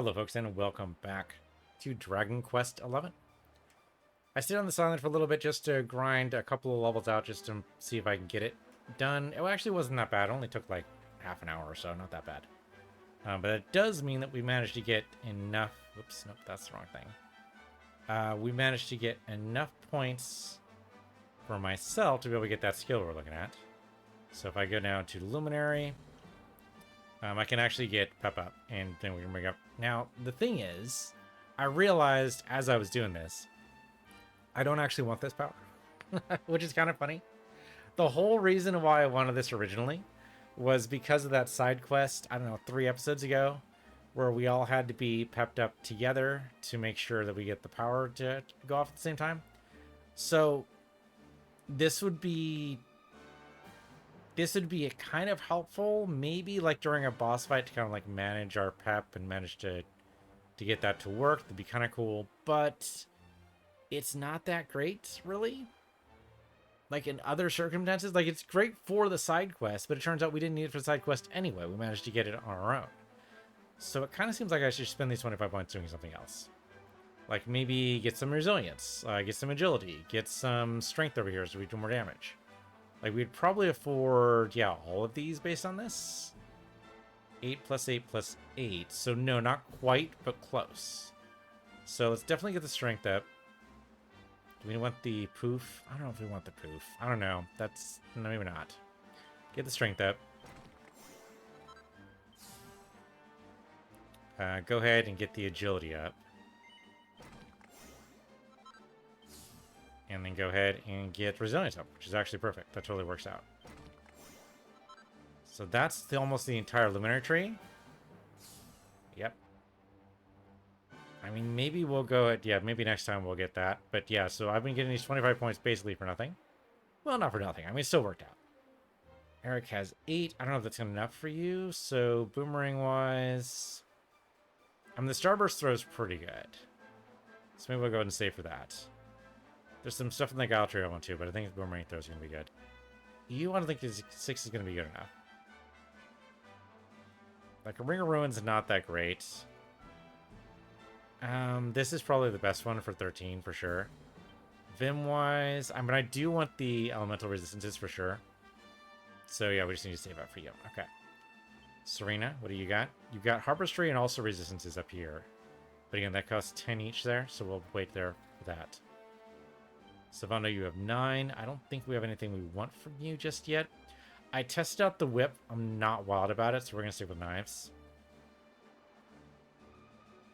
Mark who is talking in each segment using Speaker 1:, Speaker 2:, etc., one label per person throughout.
Speaker 1: Hello folks and welcome back to Dragon Quest XI. I stayed on this island for a little bit just to grind a couple of levels out just to see if I can get it done. It actually wasn't that bad. It only took like half an hour or so, not that bad. But it does mean that we managed to get enough... Oops, nope, that's the wrong thing. We managed to get enough points for myself to be able to get that skill we're looking at. So if I go down to Luminary... I can actually get Pep up, and then we can bring up. Now, the thing is, I realized as I was doing this, I don't actually want this power, which is kind of funny. The whole reason why I wanted this originally was because of that side quest, I don't know, 3 episodes ago, where we all had to be pepped up together to make sure that we get the power to go off at the same time. So, this would be a kind of helpful, maybe like during a boss fight to kind of like manage our pep and manage to get that to work. That'd be kind of cool, but it's not that great, really. Like in other circumstances, like it's great for the side quest, but it turns out we didn't need it for the side quest anyway. We managed to get it on our own. So it kind of seems like I should spend these 25 points doing something else. Like maybe get some resilience, get some agility, get some strength over here so we do more damage. Like, we'd probably afford, yeah, all of these based on this. 8 plus 8 plus 8. So, no, not quite, but close. So, let's definitely get the strength up. Do we want the poof? I don't know if we want the poof. I don't know. That's... no, maybe not. Get the strength up. Go ahead and get the agility up. And then go ahead and get resilience up, which is actually perfect. That totally works out. So that's almost the entire luminary tree. Yep. I mean, maybe we'll go at... yeah, maybe next time we'll get that. But yeah, so I've been getting these 25 points basically for nothing. Well, not for nothing. I mean, it still worked out. Eric has 8. I don't know if that's enough for you. So boomerang-wise... I mean, the starburst throw is pretty good. So maybe we'll go ahead and save for that. There's some stuff in the Galtree I want to, but I think boomerang throw is going to be good. I don't think 6 is going to be good enough. Like, a Ring of Ruins is not that great. This is probably the best one for 13, for sure. Vim-wise, I mean, I do want the elemental resistances for sure. So, yeah, we just need to save up for you. Okay. Serena, what do you got? You've got Harpistry and also resistances up here. But again, that costs 10 each there, so we'll wait there for that. Savando, you have 9. I don't think we have anything we want from you just yet. I tested out the whip. I'm not wild about it, so we're going to stick with knives.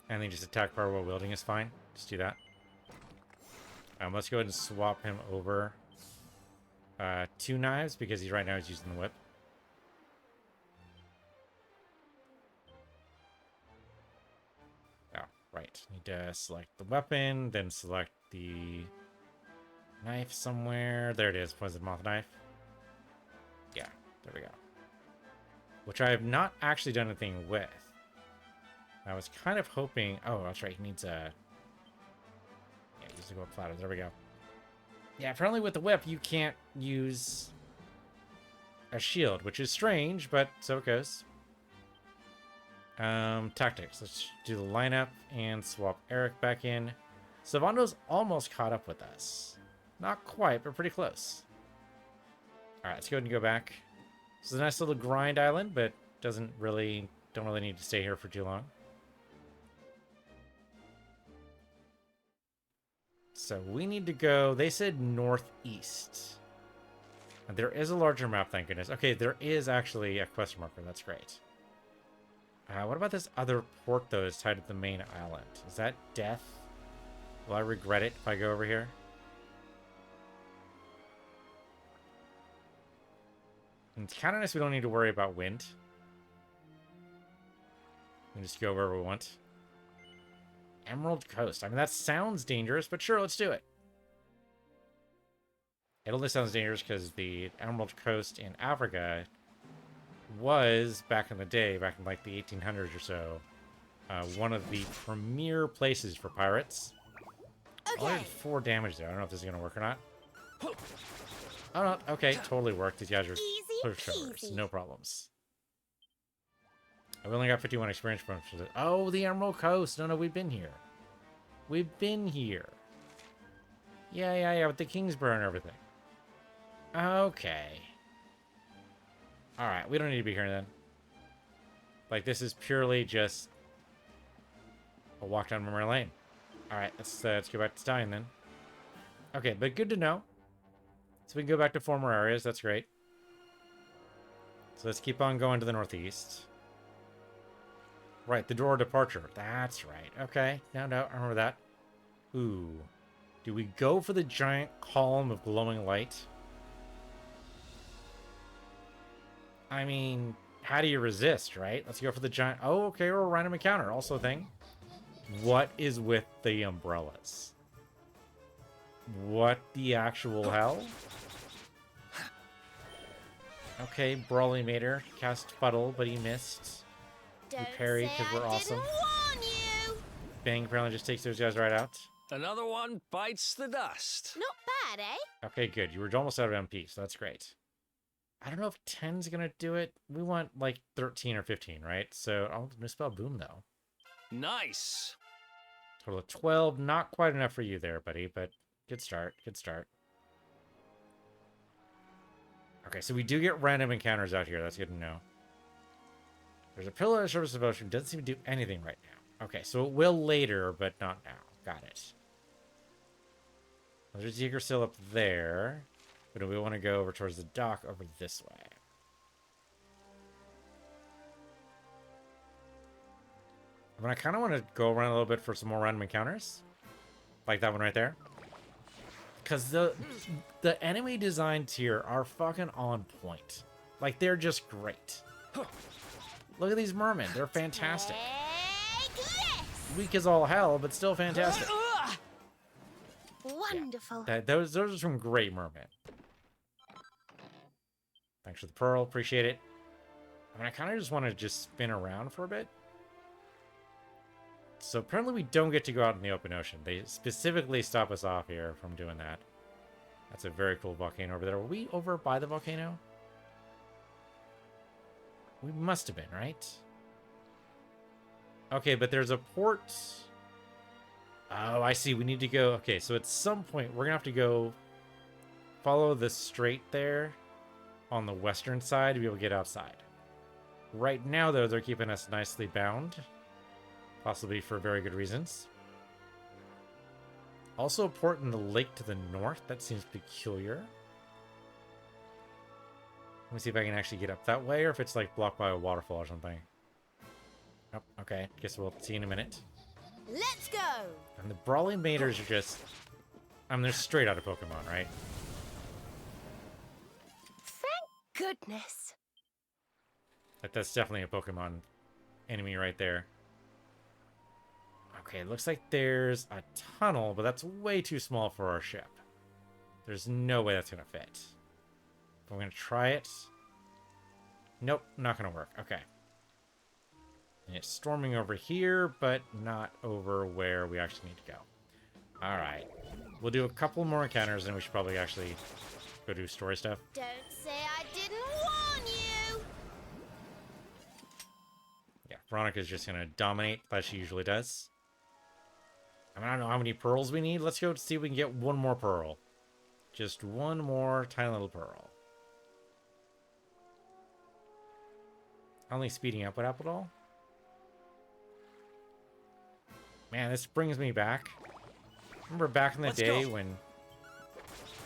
Speaker 1: And then just attack power while wielding is fine. Just do that. Let's go ahead and swap him over 2 knives, because right now he's using the whip. Oh, right. Need to select the weapon, then select the... knife somewhere. There it is. Poison Moth knife. Yeah, there we go. Which I have not actually done anything with. I was kind of hoping... oh, that's right. He needs a... yeah, use the whip platter. There we go. Yeah, apparently with the whip, you can't use a shield, which is strange, but so it goes. Tactics. Let's do the lineup and swap Eric back in. Savando's almost caught up with us. Not quite, but pretty close. Alright, let's go ahead and go back. This is a nice little grind island, but don't really need to stay here for too long. So we need to go, they said northeast. And there is a larger map, thank goodness. Okay, there is actually a question marker, that's great. What about this other port, though, that's tied to the main island? Is that death? Will I regret it if I go over here? And it's kind of nice we don't need to worry about wind. We can just go wherever we want. Emerald Coast. I mean, that sounds dangerous, but sure, let's do it. It only sounds dangerous because the Emerald Coast in Africa was, back in the day, back in like the 1800s or so, one of the premier places for pirates. Okay. I only did 4 damage there. I don't know if this is going to work or not. Oh, no. Okay, totally worked. These guys are pushovers. No problems. I've only got 51 experience points for this. Oh, the Emerald Coast. No, we've been here. We've been here. Yeah, with the Kingsborough and everything. Okay. Alright, we don't need to be here then. Like, this is purely just a walk down memory lane. Alright, let's go back to Stein then. Okay, but good to know. So we can go back to former areas. That's great. So let's keep on going to the northeast. Right, the door of departure. That's right. Okay. No, I remember that. Ooh. Do we go for the giant column of glowing light? I mean, how do you resist, right? Let's go for the giant... Oh, okay, or a random encounter. Also a thing. What is with the umbrellas? What the actual hell? Okay, Brawly Mater cast Fuddle, but he missed. We parried because we're awesome. Bang apparently just takes those guys right out.
Speaker 2: Another one bites the dust.
Speaker 3: Not bad, eh?
Speaker 1: Okay, good. You were almost out of MP, so that's great. I don't know if 10's gonna do it. We want like 13 or 15, right? So I'll misspell boom though.
Speaker 2: Nice.
Speaker 1: Total of 12. Not quite enough for you there, buddy, but good start. Good start. Okay, so we do get random encounters out here. That's good to know. There's a pillar of service devotion. Doesn't seem to do anything right now. Okay, so it will later, but not now. Got it. There's a Seeker still up there. But we want to go over towards the dock over this way. I mean, I kind of want to go around a little bit for some more random encounters. Like that one right there. Because the enemy designs here are fucking on point. Like, they're just great. Look at these mermen. They're fantastic. Weak as all hell, but still fantastic.
Speaker 3: Wonderful.
Speaker 1: Yeah. Those are some great mermen. Thanks for the pearl. Appreciate it. I mean, I kind of just want to just spin around for a bit. So apparently we don't get to go out in the open ocean. They specifically stop us off here from doing that. That's a very cool volcano over there. Were we over by the volcano? We must have been, right? Okay, but there's a port. Oh, I see. We need to go. Okay, so at some point we're going to have to go follow the strait there on the western side to be able to get outside. Right now, though, they're keeping us nicely bound. Possibly for very good reasons. Also a port in the lake to the north. That seems peculiar. Let me see if I can actually get up that way, or if it's like blocked by a waterfall or something. Oh, okay. Guess we'll see in a minute.
Speaker 3: Let's go!
Speaker 1: And the Brawly Maters are just... I mean, they're straight out of Pokemon, right?
Speaker 3: Thank goodness.
Speaker 1: That's definitely a Pokemon enemy right there. Okay, it looks like there's a tunnel, but that's way too small for our ship. There's no way that's going to fit. I'm going to try it. Nope, not going to work. Okay. And it's storming over here, but not over where we actually need to go. Alright. We'll do a couple more encounters, and we should probably actually go do story stuff.
Speaker 3: Don't say I didn't warn you!
Speaker 1: Yeah, Veronica's just going to dominate, like she usually does. I mean, I don't know how many pearls we need. Let's go see if we can get one more pearl. Just one more tiny little pearl. Only speeding up would help at all. Man, this brings me back. Remember back in the day when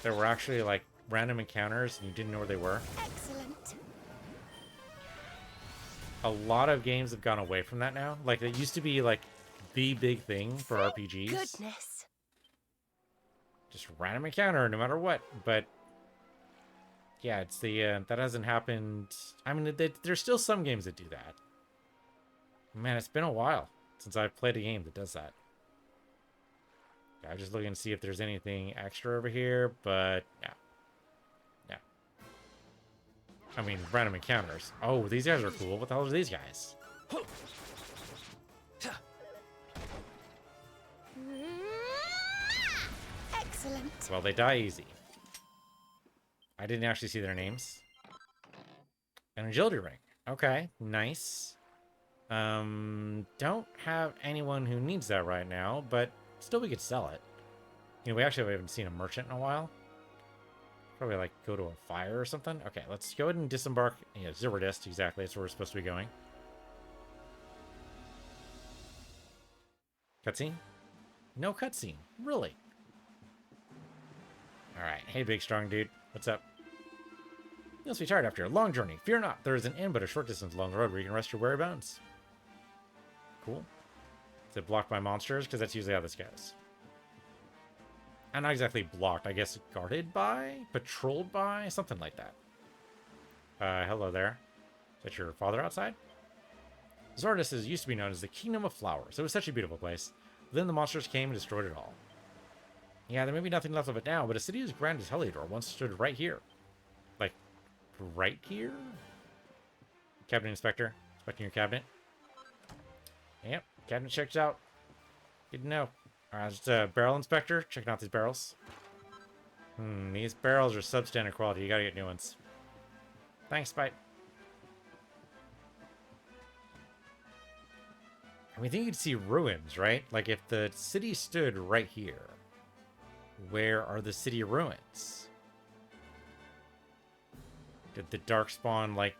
Speaker 1: there were actually like random encounters and you didn't know where they were?
Speaker 3: Excellent.
Speaker 1: A lot of games have gone away from that now. Like, it used to be like the big thing for RPGs.
Speaker 3: Goodness.
Speaker 1: Just random encounter no matter what. But yeah, it's the that hasn't happened. I mean, there's still some games that do that. Man, it's been a while since I've played a game that does that. Yeah, I'm just looking to see if there's anything extra over here, but no. I mean, random encounters. Oh, these guys are cool. What the hell are these guys?
Speaker 3: Excellent.
Speaker 1: Well, they die easy. I didn't actually see their names. An agility ring. Okay, nice. Don't have anyone who needs that right now, but still we could sell it. You know, we actually haven't seen a merchant in a while. Probably like go to a fire or something. Okay, let's go ahead and disembark. Yeah, Zibardist, exactly. That's where we're supposed to be going. Cutscene? No cutscene. Really? Alright. Hey, big strong dude. What's up? You must be tired after a long journey. Fear not. There is an inn but a short distance along the road where you can rest your weary bones. Cool. Is it blocked by monsters? Because that's usually how this goes. I'm not exactly blocked. I guess guarded by? Patrolled by? Something like that. Hello there. Is that your father outside? Zardis used to be known as the Kingdom of Flowers. It was such a beautiful place. But then the monsters came and destroyed it all. Yeah, there may be nothing left of it now, but a city as grand as Heliodor once stood right here. Like, right here? Cabinet Inspector. Inspecting your cabinet. Yep, cabinet checked out. Good to know. Alright, just a barrel inspector. Checking out these barrels. These barrels are substandard quality. You gotta get new ones. Thanks, bye. I mean, I think you'd see ruins, right? Like, if the city stood right here, where are the city ruins? Did the Darkspawn, like,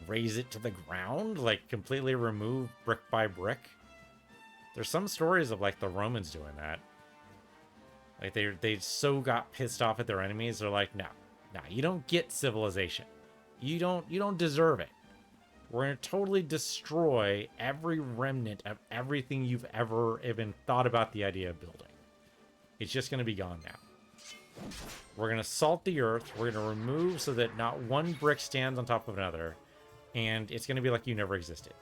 Speaker 1: raise it to the ground? Like, completely remove brick by brick? There's some stories of, like, the Romans doing that. Like, they so got pissed off at their enemies, they're like, no, you don't get civilization. You don't deserve it. We're going to totally destroy every remnant of everything you've ever even thought about the idea of building. It's just going to be gone now. We're going to salt the earth. We're going to remove so that not one brick stands on top of another. And it's going to be like you never existed.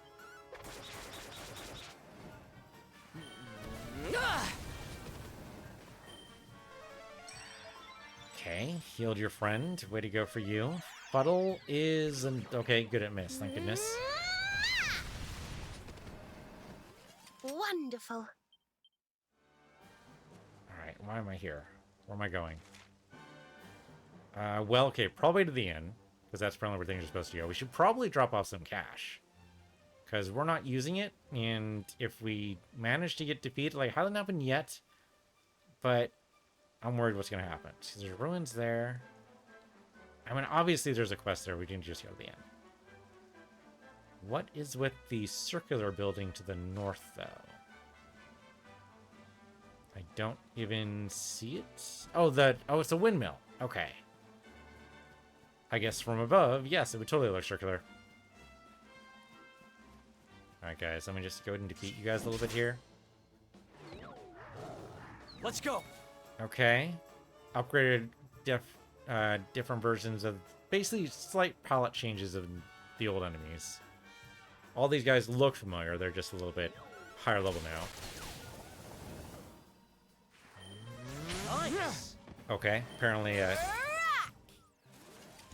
Speaker 1: Okay, healed your friend. Way to go for you. Fuddle is okay, good at miss, thank goodness.
Speaker 3: Wonderful.
Speaker 1: Alright, why am I here? Where am I going? Well, okay, probably to the inn, because that's probably where things are supposed to go. We should probably drop off some cash, because we're not using it, and if we manage to get defeated, like, hasn't happened yet, but I'm worried what's going to happen. Because there's ruins there. I mean, obviously there's a quest there. We didn't just go to the end. What is with the circular building to the north, though? I don't even see it. Oh, it's a windmill. Okay. I guess from above, yes, it would totally look circular. Alright, guys, let me just go ahead and defeat you guys a little bit here.
Speaker 2: Let's go.
Speaker 1: Okay. Upgraded different versions of basically slight palette changes of the old enemies. All these guys look familiar, they're just a little bit higher level now.
Speaker 2: Nice.
Speaker 1: Okay, apparently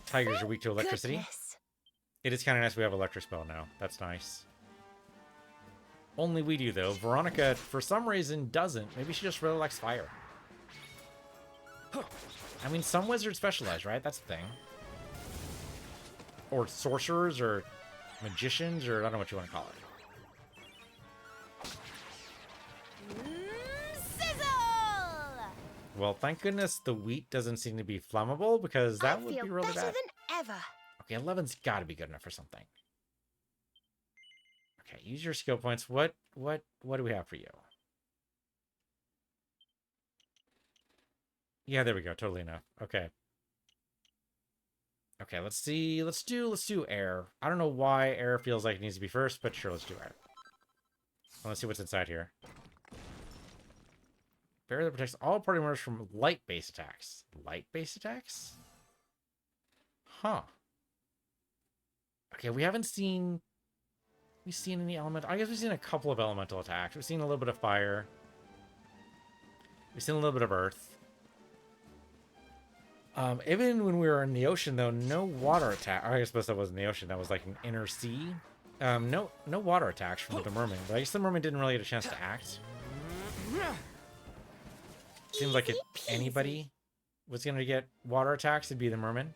Speaker 1: tigers are weak to electricity.
Speaker 3: Goodness.
Speaker 1: It is kind of nice we have electric spell now. That's nice. Only we do, though. Veronica, for some reason, doesn't. Maybe she just really likes fire. I mean, some wizards specialize, right? That's the thing. Or sorcerers, or magicians, or I don't know what you want to call it.
Speaker 3: Sizzle!
Speaker 1: Well, thank goodness the wheat doesn't seem to be flammable, because that would be really
Speaker 3: better
Speaker 1: bad.
Speaker 3: than ever.
Speaker 1: Okay, 11's got to be good enough for something. Okay, use your skill points. What do we have for you? Yeah, there we go. Totally enough. Okay. Okay, let's see. Let's do air. I don't know why air feels like it needs to be first, but sure, let's do air. Well, let's see what's inside here. Barrier that protects all party members from light-based attacks. Light-based attacks? Huh. Okay, we haven't seen... We've seen any element... I guess we've seen a couple of elemental attacks. We've seen a little bit of fire. We've seen a little bit of earth. Even when we were in the ocean, though, no water attack. I suppose that wasn't the ocean. That was like an inner sea. No water attacks from the merman. But I guess the merman didn't really get a chance to act. Seems like if anybody was going to get water attacks, it'd be the merman.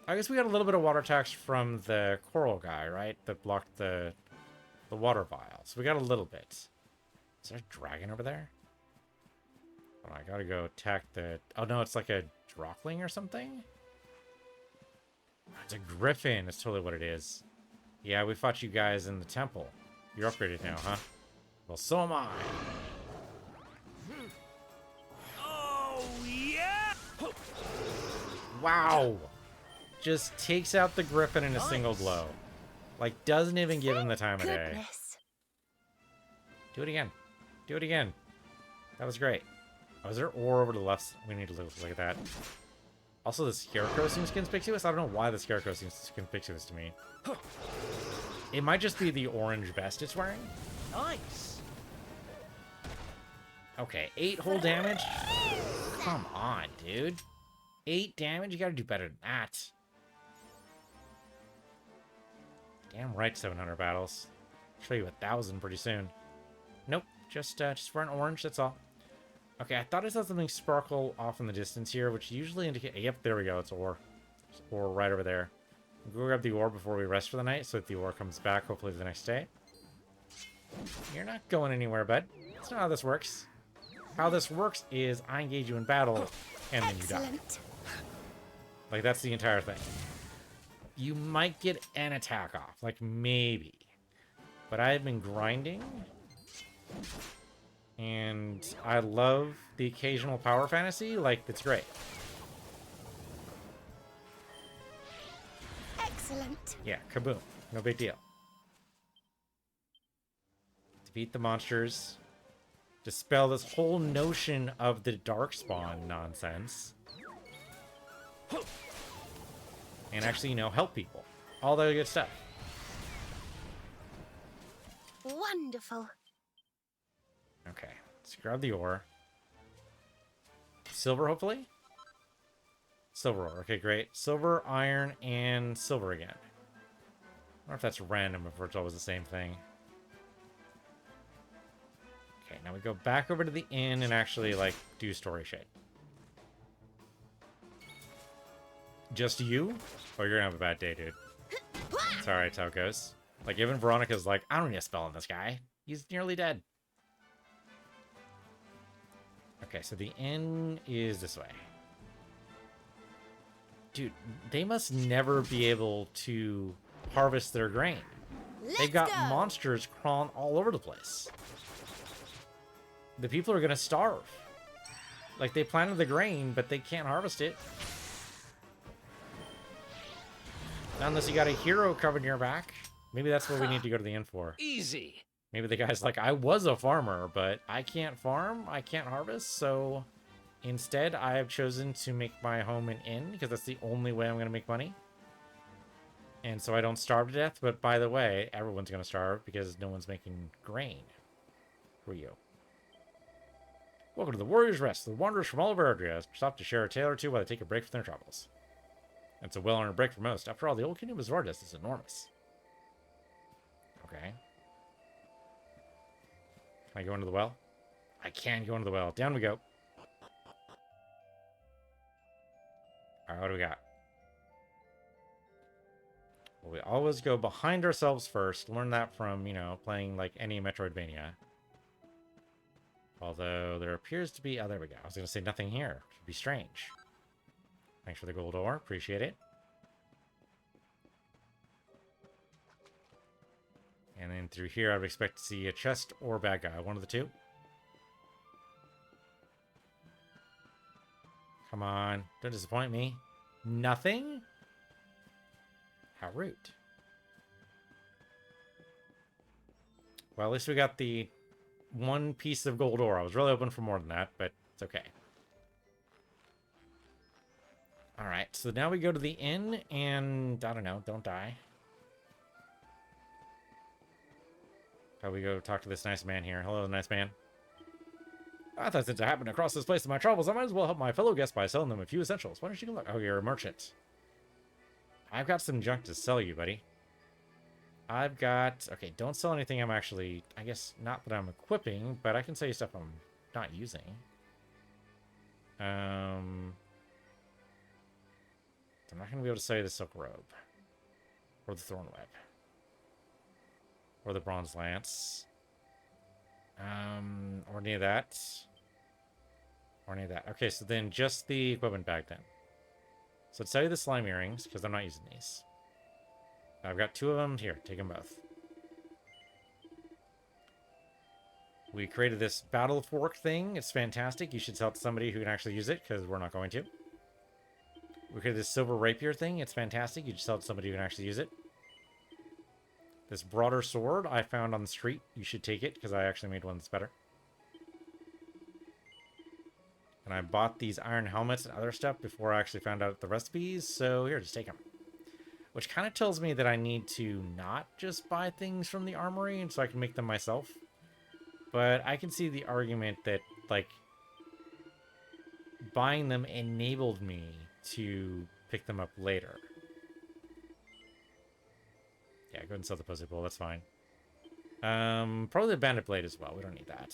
Speaker 1: I guess we got a little bit of water attacks from the coral guy, right? That blocked the water vial. So we got a little bit. Is there a dragon over there? Oh, I gotta go attack the... Oh, no, it's like a drooping or something? It's a griffin. That's totally what it is. Yeah, we fought you guys in the temple. You're upgraded now, huh? Well, so am I.
Speaker 2: Oh, yeah!
Speaker 1: Wow! Just takes out the griffin in a single blow. Like, doesn't even give him the time of day.
Speaker 3: Goodness.
Speaker 1: Do it again. Do it again. That was great. Oh, is there ore over to the left? We need to look at that. Also, the scarecrow seems conspicuous. I don't know why the scarecrow seems conspicuous to me. It might just be the orange vest it's wearing.
Speaker 2: Nice.
Speaker 1: Okay, 8 whole damage? Come on, dude. 8 damage? You gotta do better than that. Damn right, 700 battles. I'll show you 1,000 pretty soon. Nope, just wearing orange, that's all. Okay, I thought I saw something sparkle off in the distance here, which usually indicate... Yep, there we go, it's ore. It's ore right over there. We'll go grab the ore before we rest for the night, so that the ore comes back, hopefully, the next day. You're not going anywhere, bud. That's not how this works. How this works is I engage you in battle, and then you die.
Speaker 3: Excellent.
Speaker 1: Like, that's the entire thing. You might get an attack off, like, maybe. But I've been grinding... And I love the occasional power fantasy. Like, it's great.
Speaker 3: Excellent.
Speaker 1: Yeah, kaboom. No big deal. Defeat the monsters. Dispel this whole notion of the darkspawn nonsense. And actually, you know, help people. All that good stuff.
Speaker 3: Wonderful.
Speaker 1: Okay, let's grab the ore. Silver, hopefully? Silver ore. Okay, great. Silver, iron, and silver again. I wonder if that's random, if it's always the same thing. Okay, now we go back over to the inn and actually, like, do story shit. Just you? Or you're gonna have a bad day, dude. It's alright, that's how it goes. Like, even Veronica's like, I don't need a spell on this guy. He's nearly dead. Okay, so the inn is this way. Dude, they must never be able to harvest their grain. They've got monsters crawling all over the place. The people are gonna starve. Like, they planted the grain, but they can't harvest it. Not unless you got a hero covering your back. Maybe that's what we need to go to the inn for.
Speaker 2: Easy.
Speaker 1: Maybe the guy's like, I was a farmer, but I can't farm, I can't harvest, so instead I have chosen to make my home an inn, because that's the only way I'm going to make money. And so I don't starve to death, but by the way, everyone's going to starve because no one's making grain for you. Welcome to the Warrior's Rest. The wanderers from all over Ardria stop to share a tale or two while they take a break from their travels. It's a well-earned break for most. After all, the old kingdom of Zvardis is enormous. Okay. Can I go into the well? I can go into the well. Down we go. Alright, what do we got? Well, we always go behind ourselves first. Learn that from, you know, playing like any Metroidvania. Although there appears to be... Oh, there we go. I was going to say nothing here. Should be strange. Thanks for the gold ore. Appreciate it. And then through here, I would expect to see a chest or bad guy. One of the two. Come on. Don't disappoint me. Nothing? How rude. Well, at least we got the one piece of gold ore. I was really hoping for more than that, but it's okay. Alright, so now we go to the inn, and I don't know, don't die. How we go talk to this nice man here. Hello, nice man. I thought since I happened across this place in my travels, I might as well help my fellow guests by selling them a few essentials. Why don't you look? Oh, you're a merchant. I've got some junk to sell you, buddy. I've got... Okay, don't sell anything I'm actually... I guess not that I'm equipping, but I can sell you stuff I'm not using. I'm not going to be able to sell you the silk robe. Or the thorn web. Or the bronze lance. Or any of that. Or any of that. Okay, so then just the equipment bag then. So let's sell you the slime earrings, because I'm not using these. I've got 2 of them. Here, take them both. We created this battle fork thing. It's fantastic. You should sell it to somebody who can actually use it, because we're not going to. We created this silver rapier thing. It's fantastic. You should sell it to somebody who can actually use it. This broader sword I found on the street. You should take it, because I actually made one that's better. And I bought these iron helmets and other stuff before I actually found out the recipes. So here, just take them. Which kind of tells me that I need to not just buy things from the armory, and so I can make them myself. But I can see the argument that, like, buying them enabled me to pick them up later. Yeah, go ahead and sell the pussy bowl. That's fine. Probably the bandit blade as well. We don't need that.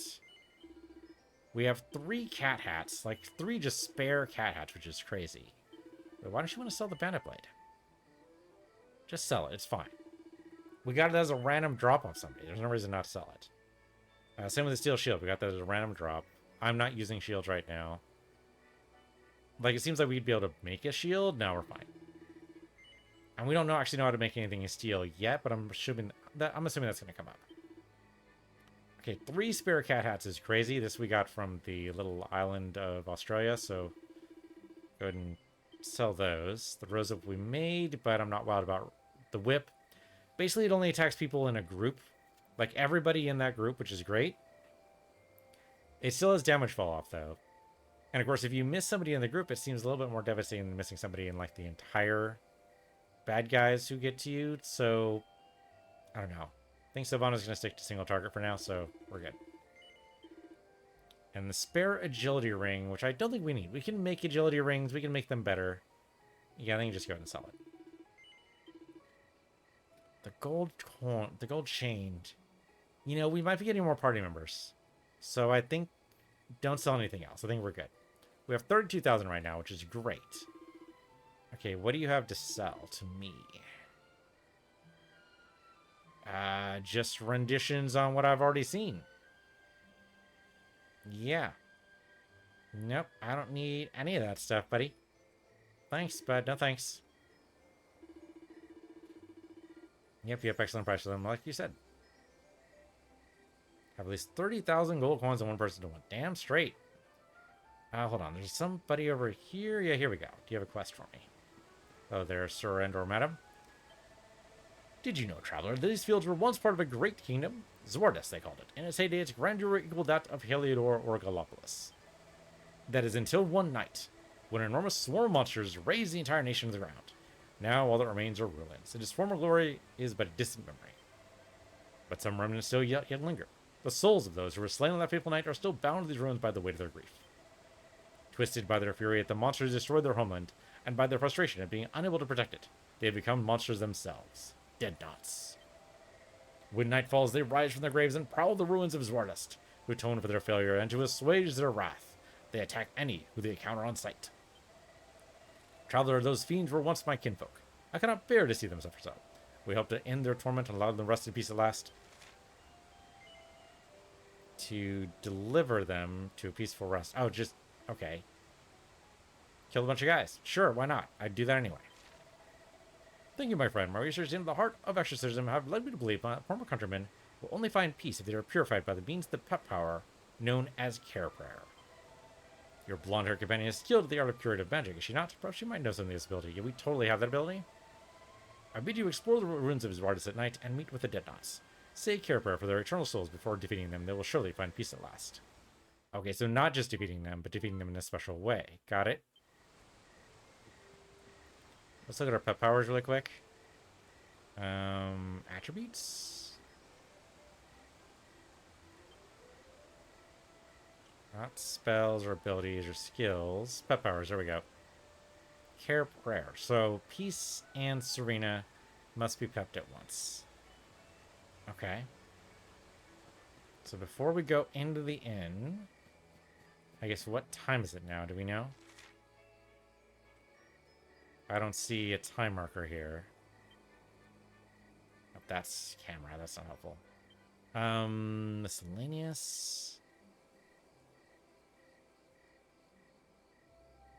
Speaker 1: We have 3 cat hats. Like, 3 just spare cat hats, which is crazy. But why don't you want to sell the bandit blade? Just sell it. It's fine. We got it as a random drop off somebody. There's no reason not to sell it. Same with the steel shield. We got that as a random drop. I'm not using shields right now. Like, it seems like we'd be able to make a shield. Now we're fine. And we don't actually know how to make anything in steel yet, but I'm assuming that's going to come up. Okay, 3 spare cat hats is crazy. This we got from the little island of Australia, so go ahead and sell those. The rose whip we made, but I'm not wild about the whip. Basically, it only attacks people in a group. Like, everybody in that group, which is great. It still has damage fall off, though. And, of course, if you miss somebody in the group, it seems a little bit more devastating than missing somebody in, like, the entire bad guys who get to you. So, I don't know. I think Sylvana's going to stick to single target for now, so we're good. And the spare agility ring, which I don't think we need. We can make agility rings. We can make them better. Yeah, I think you just go ahead and sell it. The gold chained. You know, we might be getting more party members. So I think don't sell anything else. I think we're good. We have 32,000 right now, which is great. Okay, what do you have to sell to me? Just renditions on what I've already seen. Yeah. Nope, I don't need any of that stuff, buddy. Thanks, bud. No thanks. Yep, you have excellent price for them, like you said. Have at least 30,000 gold coins on one person to one. Damn straight. Hold on. There's somebody over here. Yeah, here we go. Do you have a quest for me? Oh, there, sir and or madam. Did you know, traveler, that these fields were once part of a great kingdom? Zwardus, they called it. In its heyday, its grandeur equaled that of Heliodor or Gallopolis. That is until one night, when an enormous swarm of monsters razed the entire nation to the ground. Now, all that remains are ruins, and its former glory is but a distant memory. But some remnants still yet linger. The souls of those who were slain on that fateful night are still bound to these ruins by the weight of their grief. Twisted by their fury at the monsters destroyed their homeland, and by their frustration at being unable to protect it, they have become monsters themselves. Dead knots. When night falls, they rise from their graves and prowl the ruins of Zwardust, who atone for their failure, and to assuage their wrath, they attack any who they encounter on sight. Traveler, those fiends were once my kinfolk. I cannot bear to see them suffer so. We hope to end their torment and allow them rest in peace at last. To deliver them to a peaceful rest. Oh, just... okay. Kill a bunch of guys. Sure, why not? I'd do that anyway. Thank you, my friend. My research into the heart of exorcism have led me to believe my former countrymen will only find peace if they are purified by the means of the pep power known as care prayer. Your blonde-haired companion is skilled at the art of curative magic, is she not? Perhaps she might know something of this ability. Yeah, we totally have that ability. I bid you explore the ruins of Zwardus at night and meet with the dead knots. Say a care prayer for their eternal souls before defeating them. They will surely find peace at last. Okay, so not just defeating them, but defeating them in a special way. Got it? Let's look at our pet powers really quick. Attributes? Not spells or abilities or skills. Pet powers, there we go. Care prayer. So, Peace and Serena must be pepped at once. Okay. So before we go into the inn, I guess what time is it now? Do we know? I don't see a time marker here. Oh, that's camera. That's not helpful. Miscellaneous.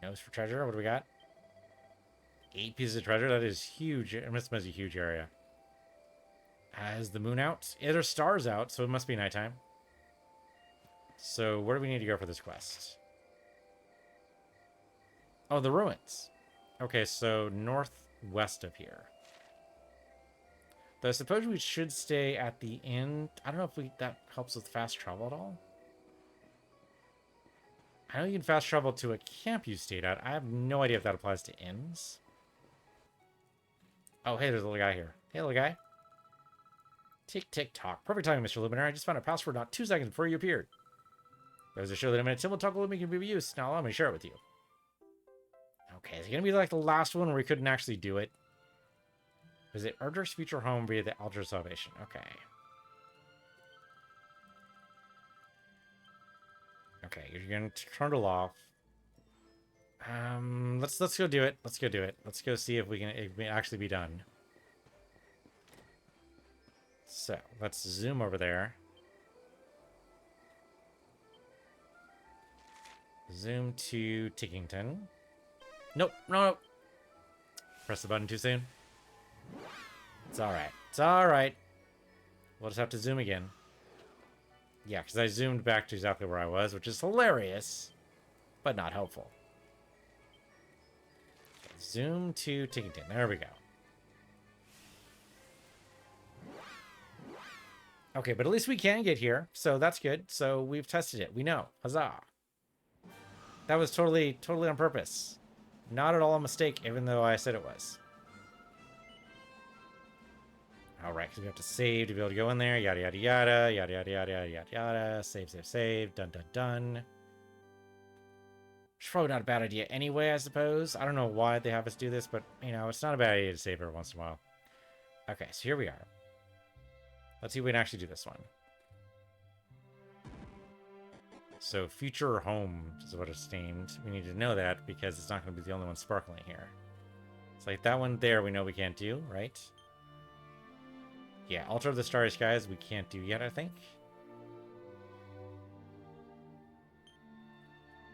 Speaker 1: Nose for treasure. What do we got? 8 pieces of treasure. That is huge. It must be a huge area. Is the moon out? Yeah, there's stars out, so it must be nighttime. So where do we need to go for this quest? Oh, the ruins. Okay, so northwest of here. Though I suppose we should stay at the inn. I don't know if that helps with fast travel at all. I know you can fast travel to a camp you stayed at. I have no idea if that applies to inns. Oh, hey, there's a little guy here. Hey, little guy. Tick, tick, tock. Perfect timing, Mr. Luminary. I just found a password not 2 seconds before you appeared. There's a show that I'm in a Timble Talk Living can be of use. Now allow me to share it with you. Okay, is it going to be like the last one where we couldn't actually do it? Visit Erdrick's future home via the Altar of Salvation. Okay. Okay, you're going to turn it off. Let's go do it. Let's go do it. Let's go see if it can actually be done. So, let's zoom over there. Zoom to Tickington. Nope, no. Press the button too soon. It's alright. It's alright. We'll just have to zoom again. Yeah, because I zoomed back to exactly where I was, which is hilarious, but not helpful. Zoom to Tickington. There we go. Okay, but at least we can get here, so that's good. So we've tested it. We know. Huzzah. That was totally on purpose. Not at all a mistake, even though I said it was. Alright, because we have to save to be able to go in there. Yada, yada, yada. Yada, yada, yada, yada, yada, yada. Save, save, save. Done, done, done. It's probably not a bad idea anyway, I suppose. I don't know why they have us do this, but, you know, it's not a bad idea to save every once in a while. Okay, so here we are. Let's see if we can actually do this one. So, future home is what it's named. We need to know that because it's not going to be the only one sparkling here. It's like that one there we know we can't do, right? Yeah, Altar of the Starry Skies we can't do yet, I think.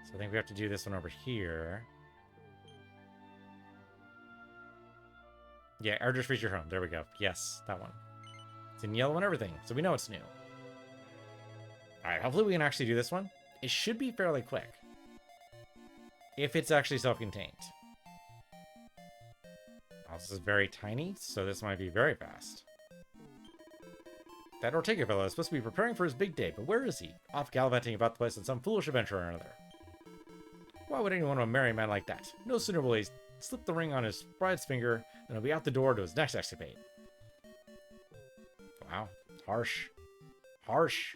Speaker 1: So I think we have to do this one over here. Yeah, Erdrick's Future Home. There we go. Yes, that one. It's in yellow and everything, so we know it's new. Alright, hopefully we can actually do this one. It should be fairly quick. If it's actually self-contained. Oh, this is very tiny, so this might be very fast. That Ortega fellow is supposed to be preparing for his big day, but where is he? Off gallivanting about the place on some foolish adventure or another. Why would anyone want to marry a man like that? No sooner will he slip the ring on his bride's finger than he'll be out the door to his next escapade. Wow. Harsh. Harsh.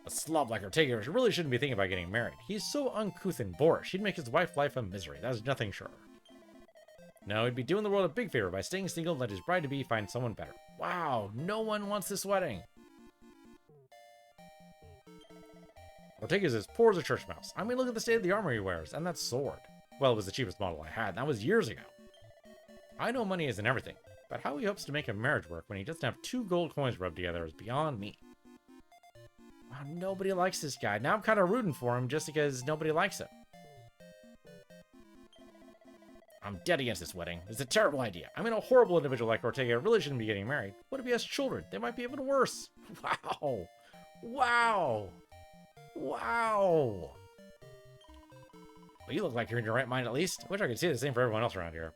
Speaker 1: A slob like Ortega really shouldn't be thinking about getting married. He's so uncouth and boorish, he'd make his wife's life a misery. That is nothing sure. No, he'd be doing the world a big favor by staying single and let his bride-to-be find someone better. Wow, no one wants this wedding. Ortega's as poor as a church mouse. I mean, look at the state of the armor he wears, and that sword. Well, it was the cheapest model I had, and that was years ago. I know money isn't everything, but how he hopes to make a marriage work when he doesn't have 2 gold coins rubbed together is beyond me. Wow, nobody likes this guy. Now I'm kind of rooting for him just because nobody likes him. I'm dead against this wedding. It's a terrible idea. I mean, a horrible individual like Ortega really shouldn't be getting married. What if he has children? They might be even worse. Wow. Wow. Wow. Well, you look like you're in your right mind at least. I wish I could say the same for everyone else around here.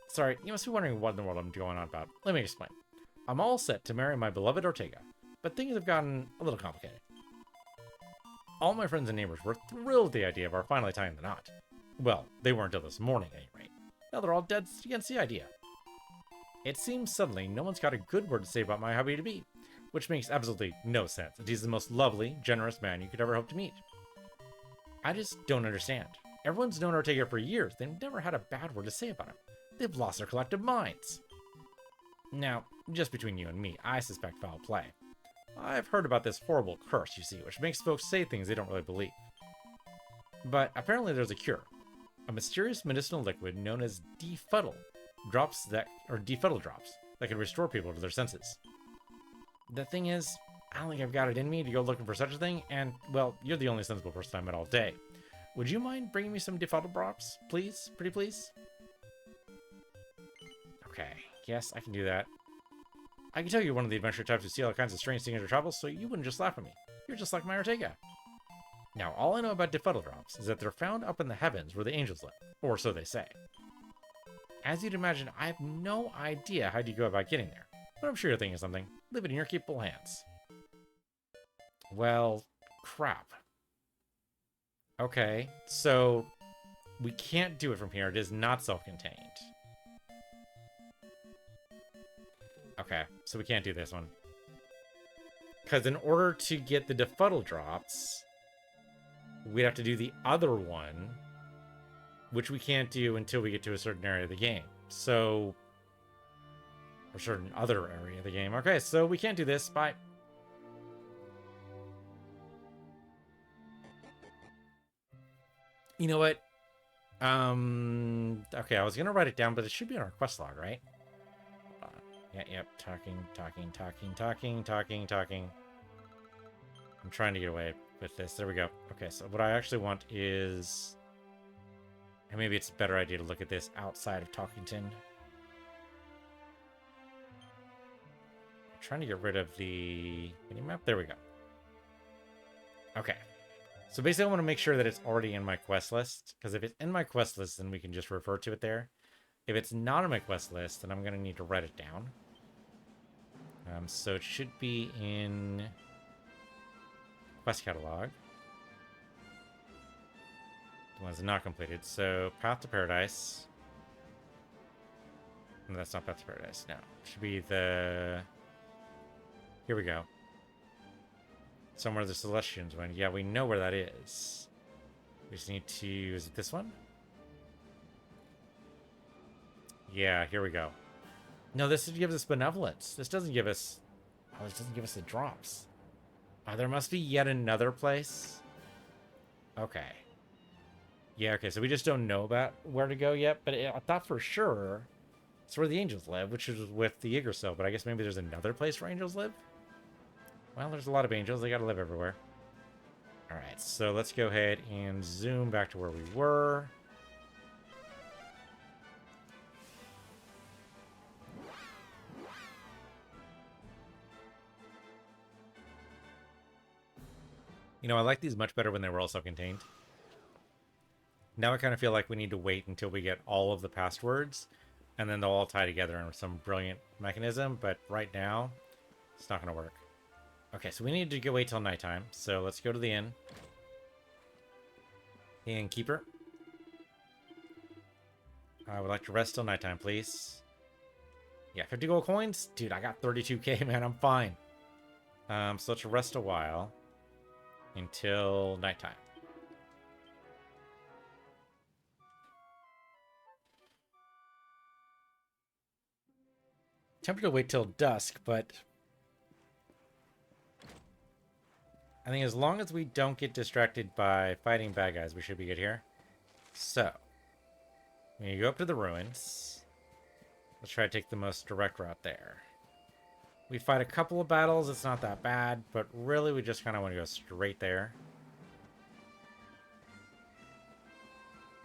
Speaker 1: Sorry, you must be wondering what in the world I'm going on about. Let me explain. I'm all set to marry my beloved Ortega, but things have gotten a little complicated. All my friends and neighbors were thrilled with the idea of our finally tying the knot. Well, they weren't until this morning, at any rate. Now they're all dead against the idea. It seems suddenly no one's got a good word to say about my hubby-to-be, which makes absolutely no sense, and he's the most lovely, generous man you could ever hope to meet. I just don't understand. Everyone's known Ortega for years. They've never had a bad word to say about him. They've lost their collective minds. Now, just between you and me, I suspect foul play. I've heard about this horrible curse, you see, which makes folks say things they don't really believe. But apparently there's a cure. A mysterious medicinal liquid known as defuddle drops that, or defuddle drops, that can restore people to their senses. The thing is, I don't think I've got it in me to go looking for such a thing, and, well, you're the only sensible person I met all day. Would you mind bringing me some defuddle drops, please? Pretty please? Okay, yes, I can do that. I can tell you're one of the adventure types who see all kinds of strange things in your travels, so you wouldn't just laugh at me. You're just like my Ortega. Now, all I know about defuddle drops is that they're found up in the heavens where the angels live, or so they say. As you'd imagine, I have no idea how you go about getting there, but I'm sure you're thinking of something. Leave it in your capable hands. Well, crap. Okay, so we can't do it from here. It is not self-contained. Okay, so we can't do this one. Because in order to get the defuddle drops, we'd have to do the other one, which we can't do until we get to a certain area of the game. So, or certain other area of the game. Okay, so we can't do this. Bye. You know what? Okay, I was gonna write it down, but it should be on our quest log, right? Yep. Talking. I'm trying to get away with this. There we go. Okay, so what I actually want is... And maybe it's a better idea to look at this outside of Talkington. I'm trying to get rid of the minimap. There we go. Okay. So basically I want to make sure that it's already in my quest list. Because if it's in my quest list, then we can just refer to it there. If it's not in my quest list, then I'm going to need to write it down. So it should be in quest catalog. The one's not completed. So Path to Paradise. No, that's not Path to Paradise. No. It should be the... Here we go. Somewhere the Celestians went. Yeah, we know where that is. We just need to... Is it this one? Yeah, here we go. No, this gives us benevolence. This doesn't give us... Oh, this doesn't give us the drops. Oh, there must be yet another place. Okay. Yeah, okay, so we just don't know about where to go yet, but I thought for sure it's where the angels live, which is with the Yggdrasil, but I guess maybe there's another place where angels live? Well, there's a lot of angels. They gotta live everywhere. Alright, so let's go ahead and zoom back to where we were. You know, I like these much better when they were all self-contained. Now I kind of feel like we need to wait until we get all of the passwords, and then they'll all tie together in some brilliant mechanism, but right now, it's not going to work. Okay, so we need to wait till nighttime, so let's go to the inn. The innkeeper. I would like to rest till nighttime, please. Yeah, 50 gold coins? Dude, I got 32k, man, I'm fine. So let's rest a while. Until nighttime. Tempted to wait till dusk, but I think as long as we don't get distracted by fighting bad guys, we should be good here. So, when you go up to the ruins, let's try to take the most direct route there. We fight a couple of battles, it's not that bad, but really we just kind of want to go straight there.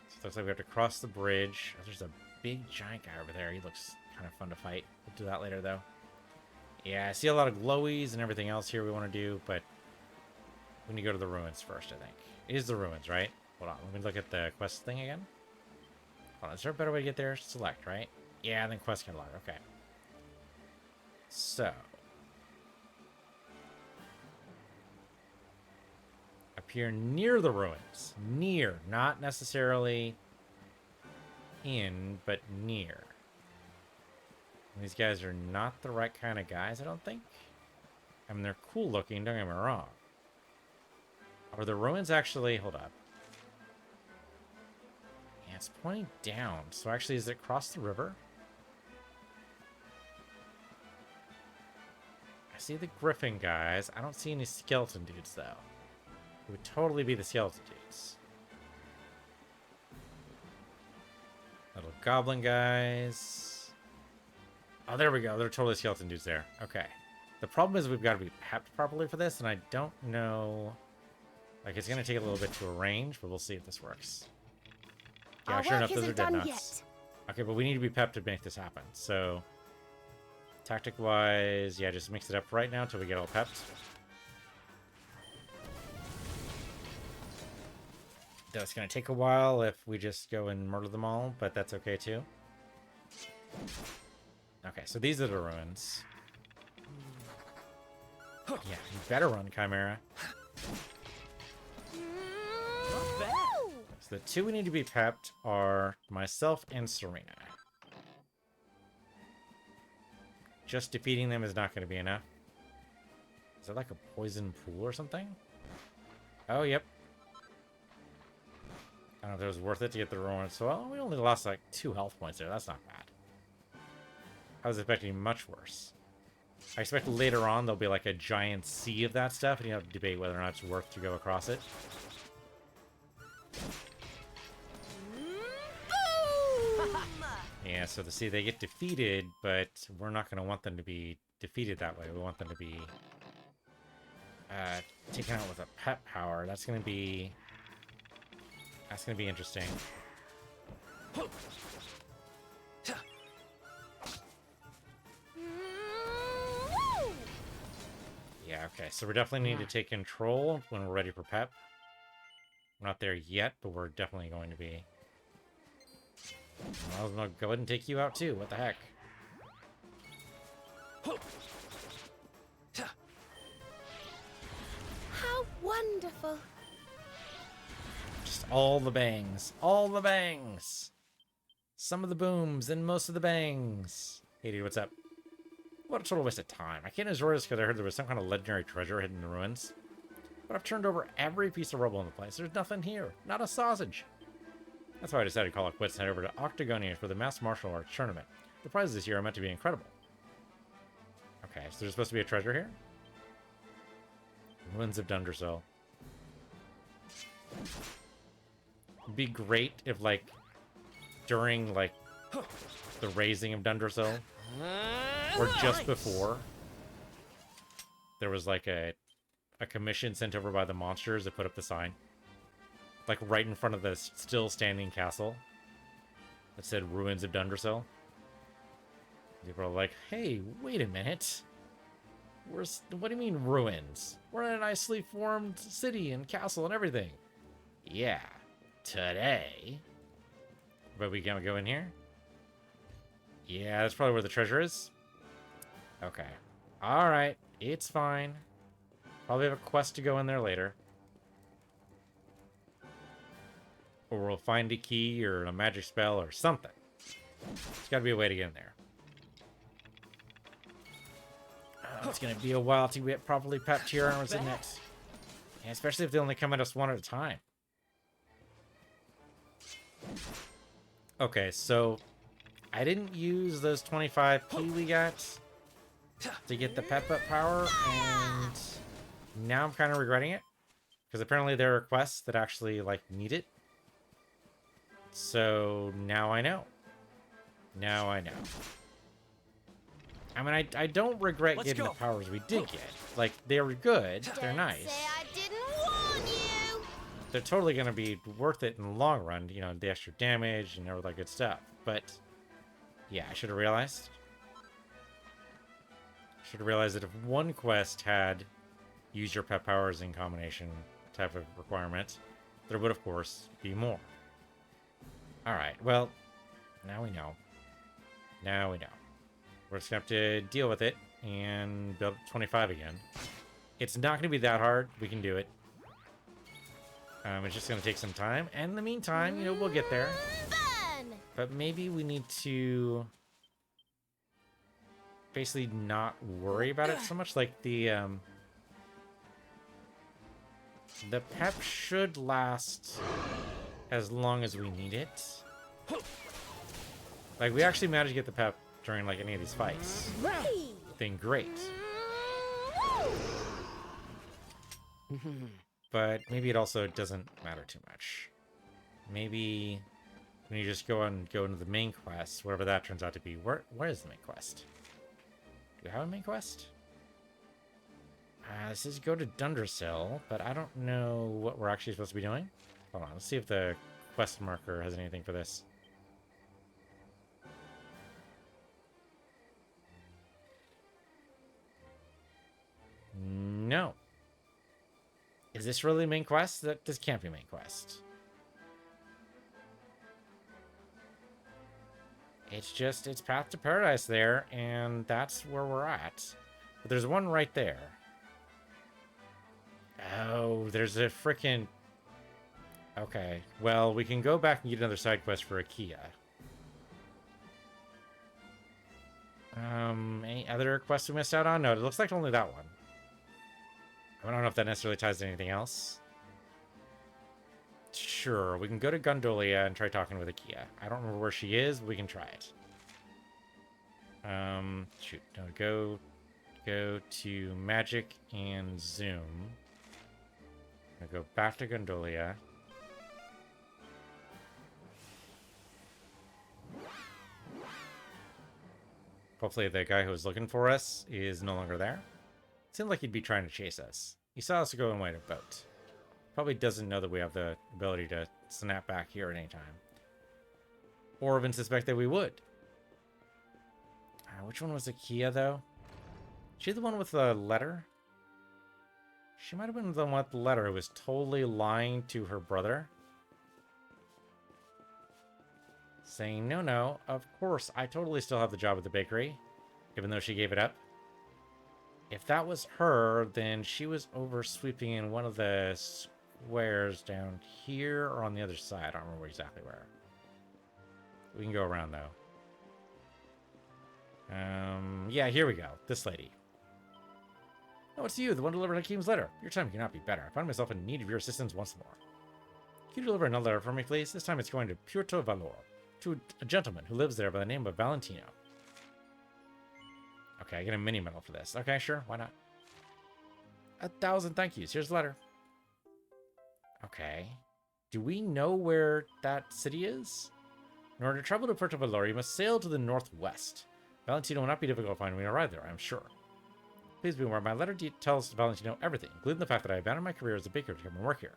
Speaker 1: So it looks like we have to cross the bridge. Oh, there's a big giant guy over there. He looks kind of fun to fight. We'll do that later, though. Yeah, I see a lot of glowies and everything else here we want to do, but we need to go to the ruins first, I think. It is the ruins, right? Hold on, let me look at the quest thing again. Hold on, is there a better way to get there? Select, right? Yeah, then quest catalog, okay. So, appear near the ruins. Near, not necessarily in, but near. And these guys are not the right kind of guys, I don't think. I mean, they're cool looking, don't get me wrong. Are the ruins actually... Hold up. Yeah, it's pointing down. So actually, is it across the river? I see the griffin guys. I don't see any skeleton dudes, though. It would totally be the skeleton dudes. goblin guys. Oh, there we go. There are totally skeleton dudes there. Okay. The problem is we've got to be pepped properly for this, and I don't know... Like, it's going to take a little bit to arrange, but we'll see if this works. Yeah,
Speaker 3: Our
Speaker 1: sure
Speaker 3: work
Speaker 1: enough, those are
Speaker 3: isn't
Speaker 1: dead
Speaker 3: done
Speaker 1: nuts. Okay, but we need to be pepped to make this happen. So, tactic-wise, yeah, just mix it up right now until we get all pepped. That's going to take a while if we just go and murder them all, but that's okay too. Okay, so these are the ruins. Yeah, you better run, Chimera.
Speaker 2: Not bad.
Speaker 1: So the two we need to be pepped are myself and Serena. Just defeating them is not going to be enough. Is that like a poison pool or something? Oh, yep. I don't know if it was worth it to get the ruins. So, well, we only lost like 2 health points there. That's not bad. I was expecting much worse. I expect later on there'll be like a giant sea of that stuff, and you have to debate whether or not it's worth to go across it. Yeah, so see, they get defeated, but we're not going to want them to be defeated that way. We want them to be taken out with a pet power. That's going to be interesting. Yeah, okay, so we definitely need to take control when we're ready for pep. We're not there yet, but we're definitely going to be. I'll go ahead and take you out too. What the heck?
Speaker 3: How wonderful.
Speaker 1: Just all the bangs. All the bangs. Some of the booms and most of the bangs. Hey dude, what's up? What a total waste of time. I can't enjoy this because I heard there was some kind of legendary treasure hidden in the ruins. But I've turned over every piece of rubble in the place. There's nothing here. Not a sausage. That's why I decided to call it quits and head over to Octagonian for the Mass Martial Arts Tournament. The prizes this year are meant to be incredible. Okay, so there's supposed to be a treasure here? Ruins of Dundercell. It'd be great if, like, during, like, the raising of Dundercell, or just before, there was, like, a commission sent over by the monsters to put up the sign. Like, right in front of the still standing castle that said Ruins of Dundercell. People are like, hey, wait a minute. What do you mean ruins? We're in a nicely formed city and castle and everything. Yeah, today. But we can't go in here? Yeah, that's probably where the treasure is. Okay. Alright, it's fine. Probably have a quest to go in there later. Or we'll find a key or a magic spell or something. There's got to be a way to get in there. It's going to be a while to get properly pepped here armors and next. Yeah, especially if they only come at us one at a time. Okay, so I didn't use those 25 key we got to get the pep up power, and now I'm kind of regretting it. Because apparently there are quests that actually, like, need it. So now I know. Now I know. I mean, I don't regret getting the powers we did get. Like, they were good. They're nice.
Speaker 3: Say I didn't warn you.
Speaker 1: They're totally going to be worth it in the long run. You know, the extra damage and all that good stuff. But, yeah, I should have realized. Should have realized that if one quest had use your pet powers in combination type of requirement, there would, of course, be more. Alright, well, now we know. Now we know. We're just going to have to deal with it and build 25 again. It's not going to be that hard. We can do it. It's just going to take some time. And in the meantime, you know, we'll get there.
Speaker 3: Fun.
Speaker 1: But maybe we need to basically not worry about it so much. Like, the pep should last as long as we need it. Like, we actually managed to get the pep during, like, any of these fights. Then great. But maybe it also doesn't matter too much. Maybe When you just go into the main quest, whatever that turns out to be. Where is the main quest? Do we have a main quest? This says go to Dundersill, but I don't know what we're actually supposed to be doing. Hold on, let's see if the quest marker has anything for this. No. Is this really main quest? This can't be main quest. It's Path to Paradise there, and that's where we're at. But there's one right there. Oh, there's a frickin'... Okay, well, we can go back and get another side quest for Akia. Any other quests we missed out on? No, it looks like only that one. I don't know if that necessarily ties to anything else. Sure, we can go to Gondolia and try talking with Akia. I don't remember where she is, but we can try it. Shoot, no, go to Magic and Zoom. I'll go back to Gondolia. Hopefully the guy who was looking for us is no longer there. Seemed like he'd be trying to chase us. He saw us go away in a boat. Probably doesn't know that we have the ability to snap back here at any time. Or even suspect that we would. Which one was Akia, though? She the one with the letter? She might have been the one with the letter who was totally lying to her brother. Saying, no, of course, I totally still have the job at the bakery, even though she gave it up. If that was her, then she was over sweeping in one of the squares down here or on the other side. I don't remember exactly where. We can go around, though. Yeah, here we go. This lady. Oh, it's you, the one who delivered Hakim's letter. Your time cannot be better. I find myself in need of your assistance once more. Can you deliver another letter for me, please? This time it's going to Puerto Valor, to a gentleman who lives there by the name of Valentino. Okay, I get a mini medal for this. Okay, sure, why not? 1,000 thank yous. Here's the letter. Okay. Do we know where that city is? In order to travel to Puerto Valor, you must sail to the northwest. Valentino will not be difficult to find when you arrive there, I'm sure. Please be aware, my letter tells Valentino everything, including the fact that I abandoned my career as a baker to come and work here.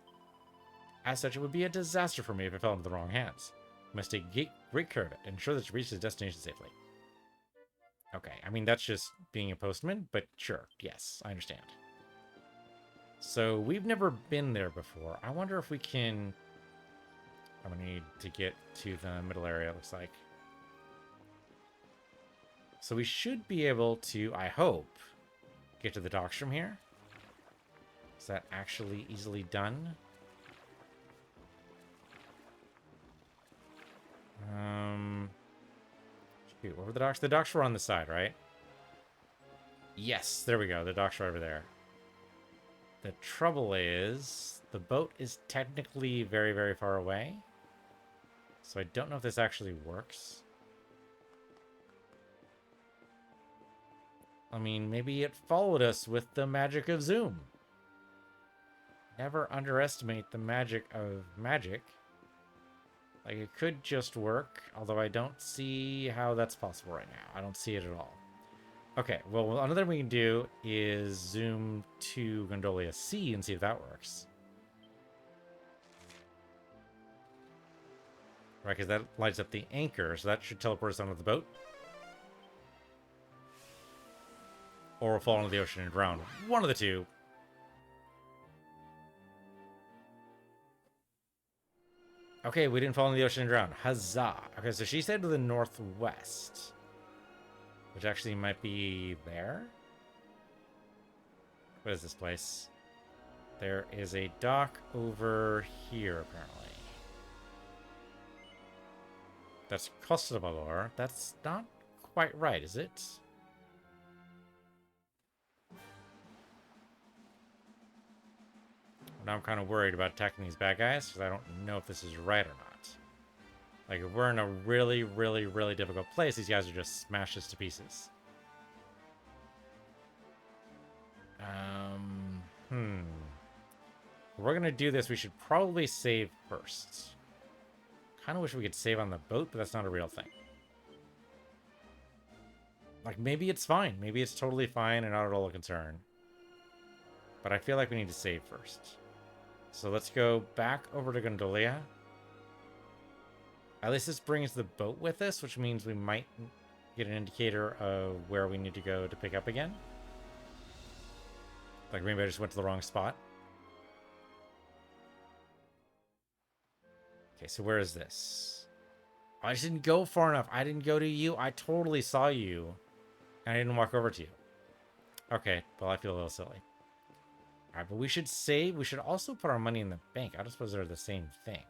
Speaker 1: As such, it would be a disaster for me if it fell into the wrong hands. I must take great care of it and ensure that it reaches its destination safely. Okay, I mean, that's just being a postman, but sure, yes, I understand. So, we've never been there before. I wonder if we can... I'm going to need to get to the middle area, it looks like. So we should be able to, I hope, get to the docks from here. Is that actually easily done? Shoot, what were the docks? The docks were on the side, right? Yes, there we go. The docks are over there. The trouble is, the boat is technically very, very far away. So I don't know if this actually works. I mean, maybe it followed us with the magic of Zoom. Never underestimate the magic of magic. Like, it could just work, although I don't see how that's possible right now. I don't see it at all. Okay, well, another thing we can do is zoom to Gondolia C and see if that works. Right, because that lights up the anchor, so that should teleport us onto the boat. Or we'll fall into the ocean and drown. One of the two. Okay, we didn't fall into the ocean and drown. Huzzah. Okay, so she said to the northwest. Which actually might be there? What is this place? There is a dock over here, apparently. That's Costa Valor. That's not quite right, is it? Now I'm kind of worried about attacking these bad guys, because I don't know if this is right or not. Like, if we're in a really, really, really difficult place, these guys are just smash us to pieces. If we're gonna do this, we should probably save first. kind of wish we could save on the boat, but that's not a real thing. Like, maybe it's fine. Maybe it's totally fine and not at all a concern. But I feel like we need to save first. So let's go back over to Gondolia. At least this brings the boat with us, which means we might get an indicator of where we need to go to pick up again. Like maybe I just went to the wrong spot. Okay, so where is this? I just didn't go far enough. I didn't go to you. I totally saw you. And I didn't walk over to you. Okay, well, I feel a little silly. Alright, but we should save. We should also put our money in the bank. I don't suppose they're the same thing.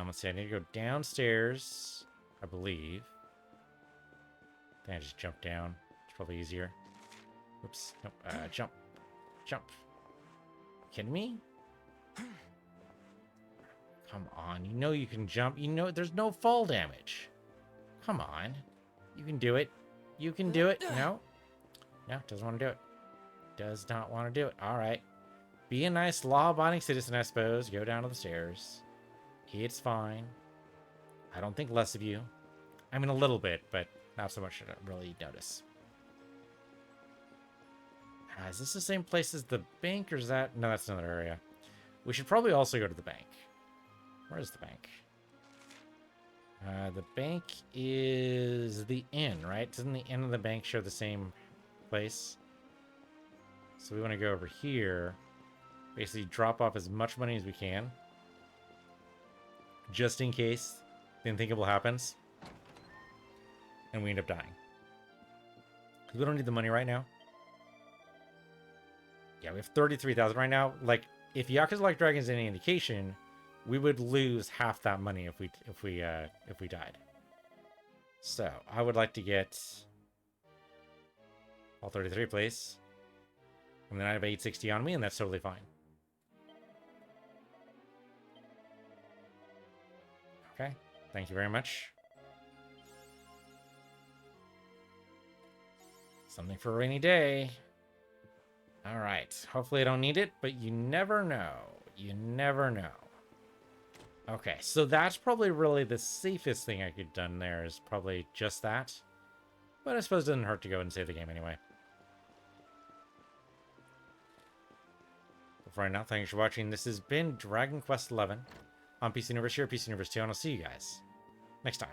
Speaker 1: Let's see. I need to go downstairs, I believe. Then I just jump down. It's probably easier. Oops. Nope. Jump. Jump. Kidding me? Come on. You know you can jump. You know there's no fall damage. Come on. You can do it. You can do it. No. No, doesn't want to do it. Does not want to do it. All right. Be a nice law-abiding citizen, I suppose. Go down to the stairs. It's fine. I don't think less of you. I mean, a little bit, but not so much to really notice. Is this the same place as the bank, or is that... No, that's another area. We should probably also go to the bank. Where is the bank? The bank is the inn, right? Doesn't the inn and the bank share the same place? So we want to go over here. Basically drop off as much money as we can. Just in case the unthinkable happens. And we end up dying. Because we don't need the money right now. Yeah, we have 33,000 right now. Like, if Yakuza Like Dragons is any indication, we would lose half that money if we died. So I would like to get all 33, please. And then I have 860 on me, and that's totally fine. Okay, thank you very much. Something for a rainy day. All right, hopefully I don't need it, but you never know. You never know. Okay, so that's probably really the safest thing I could have done there is probably just that. But I suppose it doesn't hurt to go and save the game anyway. But for right now, thanks for watching. This has been Dragon Quest XI on PC Universe here, PC Universe 2, and I'll see you guys next time.